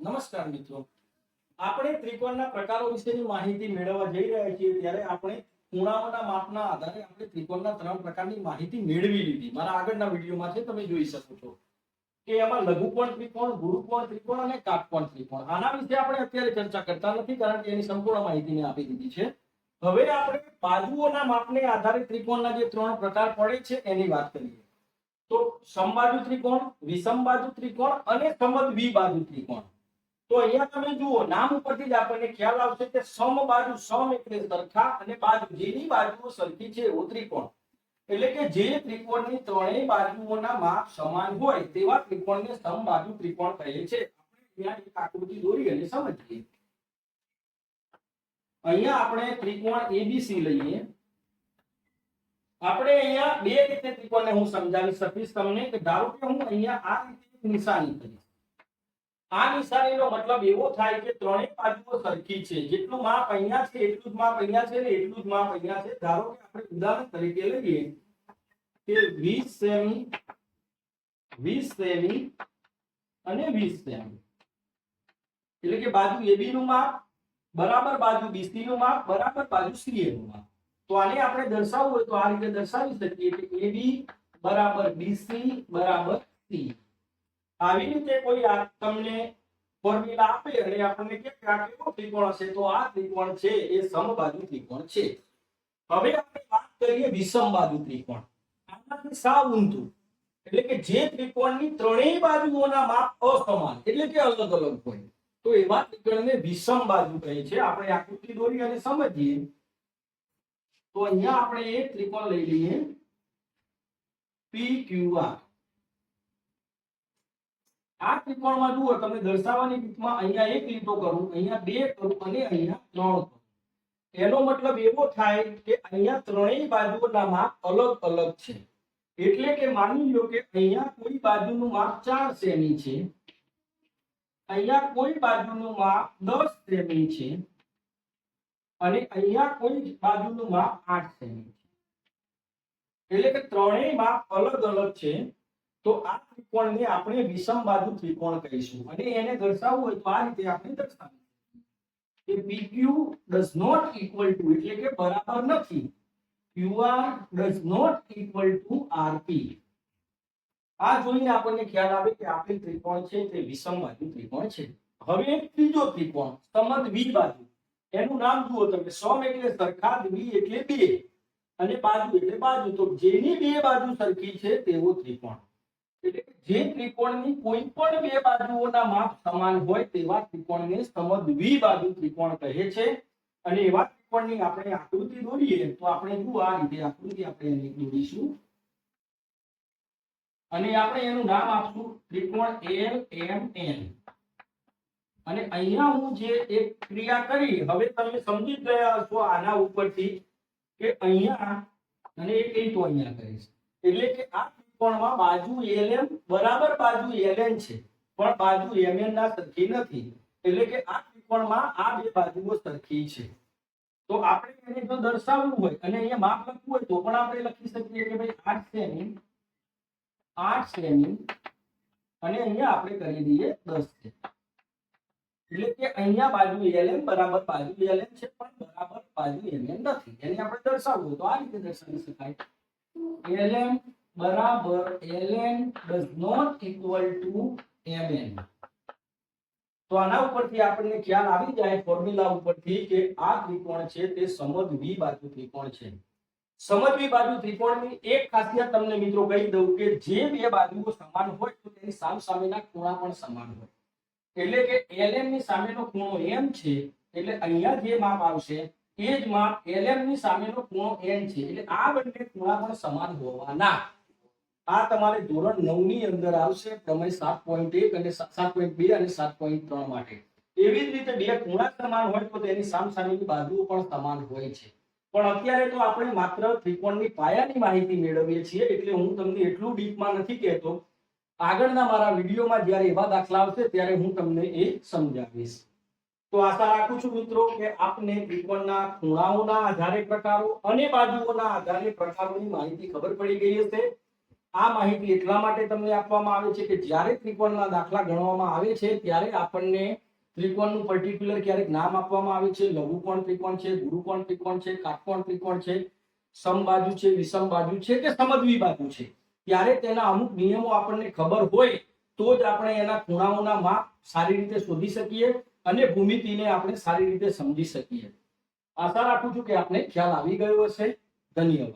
નમસ્કાર મિત્રો, આપણે ત્રિકોણના પ્રકારો વિશેની માહિતી મેળવવા જઈ રહ્યા છીએ ત્યારે આપણે ખૂણાઓના માપના આધારે આપણે ત્રિકોણના ત્રણ પ્રકારની માહિતી મેળવી લીધી. મારા આગળના વિડીયોમાં છે તમે જોઈ શકો છો કે એમાં લઘુકોણ ત્રિકોણ, ગુરુકોણ ત્રિકોણ અને કાટકોણ ત્રિકોણ. આના વિશે આપણે અત્યારે ચર્ચા કરતા નથી કારણ કે એની સંપૂર્ણ માહિતી મેં આપી દીધી છે. હવે આપણે બાજુઓના માપને આધારે ત્રિકોણના જે ત્રણ પ્રકાર પડે છે એની વાત કરીએ. તો સમબાજુ ત્રિકોણ, વિષમબાજુ ત્રિકોણ અને સમદ્વિબાજુ ત્રિકોણ. તો અહીંયા તમે જુઓ, નામ ઉપરથી જ આપણને ખ્યાલ આવશે કે સમબાજુ, સમ એટલે સરખા અને બાજુ, જેની બાજુઓ સરખી છે એવો ત્રિકોણ. એટલે કે જે ત્રિકોણની ત્રણેય બાજુઓના માપ સમાન હોય તેવા ત્રિકોણને સમબાજુ ત્રિકોણ કહે છે. આપણે અહીંયા એક આકૃતિ દોરી અને સમજીએ. અહીંયા આપણે ત્રિકોણ ABC લઈએ. આપણે અહીંયા બે રીતે ત્રિકોણને હું સમજાવી શકીશ તમને કે ધારો કે હું અહીંયા આ રીતે નિશાની કરીશ. આ નિશાનીનો મતલબ એવો થાય કે ત્રણેય બાજુઓ સરખી છે. જેટલું માપ અહીંયા છે એટલું જ માપ અહીંયા છે ને એટલું જ માપ અહીંયા છે. ધારો કે આપણે ઉદાહરણ તરીકે લઈએ કે 20 સેમી, 20 સેમી અને 20 સેમી. એટલે કે બાજુ AB નું માપ બરાબર બાજુ BC નું માપ બરાબર બાજુ CA નું માપ. તો આને આપણે દર્શાવવું હોય તો આ રીતે દર્શાવી શકીએ કે AB બરાબર BC બરાબર C. આવી રીતે કોઈ તમને ફોર્મ્યુલા આપે અને આપણને કે આ કેવો ત્રિકોણ હશે તો આ ત્રિકોણ છે એ સમબાજુ ત્રિકોણ છે. હવે આપણે વાત કરીએ વિષમબાજુ ત્રિકોણ. આનાથી સાવ ઊંધું, એટલે કે જે ત્રિકોણની ત્રણેય બાજુઓના માપ અસમાન એટલે કે અલગ અલગ હોય તો એવા ત્રિકોણને વિષમબાજુ કહે છે. આપણે આકૃતિ દોરી અને સમજીએ. તો અહીંયા આપણે એક ત્રિકોણ લઈ લઈએ PQR. આ ત્રિકોણમાં જુઓ, તમને દર્શાવવાની રીતમાં અહીંયા એક લીટો કરું, અહીંયા બે કરું અને અહીંયા ત્રણ કરું. એનો મતલબ એવો થાય કે અહીંયા ત્રણેય બાજુઓના માપ અલગ અલગ છે. એટલે કે માની લો કે અહીંયા કોઈ બાજુનું માપ 4 સેમી છે, અહીંયા કોઈ બાજુનું માપ 10 સેમી છે અને અહીંયા કોઈ બાજુનું માપ 8 સેમી છે. એટલે કે ત્રણેય માપ અલગ અલગ છે. તો આ ત્રિકોણને આપણે વિષમબાજુ ત્રિકોણ કહીશું અને એને દર્શાવવું હોય તો આ રીતે આપણે દર્શાવીએ કે PQ does not equal to એટલે કે બરાબર નથી QR does not equal to RP. આ જોઈને આપણને ખ્યાલ આવે કે આપેલ ત્રિકોણ છે તે વિષમબાજુ ત્રિકોણ છે. હવે ત્રીજો ત્રિકોણ સમદ્વિબાજુ. એનું નામ જુઓ તમે, સમ એટલે સરખા, દ્વિ એટલે બે અને બાજુ એટલે બાજુ. તો જેની બે બાજુ સરખી છે તેવો ત્રિકોણ. એટલે જે ત્રિકોણની કોઈ પણ બે બાજુઓના માપ સમાન હોય તેવા ત્રિકોણને સમદ્વિબાજુ ત્રિકોણ કહે છે. અને એવા ત્રિકોણની આપણે આકૃતિ દોરીએ તો આપણે જુઓ આ રીતે આકૃતિ આપણે દોરીશું અને આપણે એનું નામ આપશું ત્રિકોણ LMN. અને અહીંયા હું જે એક ક્રિયા કરી, હવે તમે સમજી ગયા હશો આના ઉપરથી કે અહીંયા અને એક લીટો અહીંયા કરીશ. એટલે કે આ ત્રિકોણમાં બાજુ LM બરાબર બાજુ LN છે પણ બાજુ MN ના સરખી નથી. એટલે કે આ ત્રિકોણમાં આ બે બાજુઓ સરખી છે. તો આપણે એને જો દર્શાવવું હોય અને અહીંયા માપ લખવું હોય તો પણ આપણે લખી શકીએ કે ભાઈ 8 સેમી, 8 સેમી અને અહીંયા આપણે કરી દઈએ 10 સેમી. એટલે કે અહીંયા બાજુ LM બરાબર બાજુ LN છે પણ બરાબર બાજુ MN નથી. એને આપણે દર્શાવવું હોય તો આ રીતે દર્શાવી શકાય LM બરાબર LN does not equal to MN. તો આના ઉપરથી આપણને ખ્યાલ આવી જાય ફોર્મ્યુલા ઉપરથી કે આ ત્રિકોણ છે તે સમદ્વિબાજુ ત્રિકોણ છે. સમદ્વિબાજુ ત્રિકોણની એક ખાસિયત તમને મિત્રો કહી દઉં કે જે બે બાજુઓ સમાન હોય તો તેની સામસામેના ખૂણા પણ સમાન હોય. એટલે કે LM ની સામેનો ખૂણો M છે એટલે અહીંયા જે માપ આવશે એ જ માપ LM ની સામેનો ખૂણો N છે. એટલે આ બંને ખૂણા પણ સમાન હોવાના. આ તમારે ધોરણ 9 ની અંદર આવશે પ્રમેય 7.1 અને 7.2 અને 7.3 માટે. એવી જ રીતે બે ખૂણા સમાન હોય તો તેની સામસામેની બાજુઓ પણ સમાન હોય છે. પણ અત્યારે તો આપણે માત્ર ત્રિકોણની પાયાની માહિતી મેળવીએ છીએ એટલે હું તમને એટલું ડીપમાં નથી કહેતો. આગળના મારા વિડીયોમાં જ્યારે એવા દાખલા આવશે ત્યારે હું તમને એ સમજાવીશ. તો આશા રાખું છું મિત્રો કે આપને ત્રિકોણના ખૂણાઓના આધારે પ્રકારો અને બાજુઓના આધારે પ્રકારોની માહિતી ખબર પડી ગઈ હશે. આ માહિતી એટલા માટે તમને આપવામાં આવે છે કે જ્યારે ત્રિકોણના દાખલા ગણવામાં આવે છે ત્યારે આપણને ત્રિકોણનું પર્ટિક્યુલર ક્યારેક નામ આપવામાં આવે છે. લઘુકોણ ત્રિકોણ છે, ગુરુકોણ ત્રિકોણ છે, કાટકોણ ત્રિકોણ છે, સમબાજુ છે, વિષમ બાજુ છે કે સમદ્વિ બાજુ છે. ત્યારે તેના અમુક નિયમો આપણને ખબર હોય તો જ આપણે એના ખૂણાઓના માપ સારી રીતે શોધી શકીએ અને ભૂમિતિને આપણે સારી રીતે સમજી શકીએ. આશા રાખું છું કે આપને ખ્યાલ આવી ગયો હશે. ધન્યવાદ.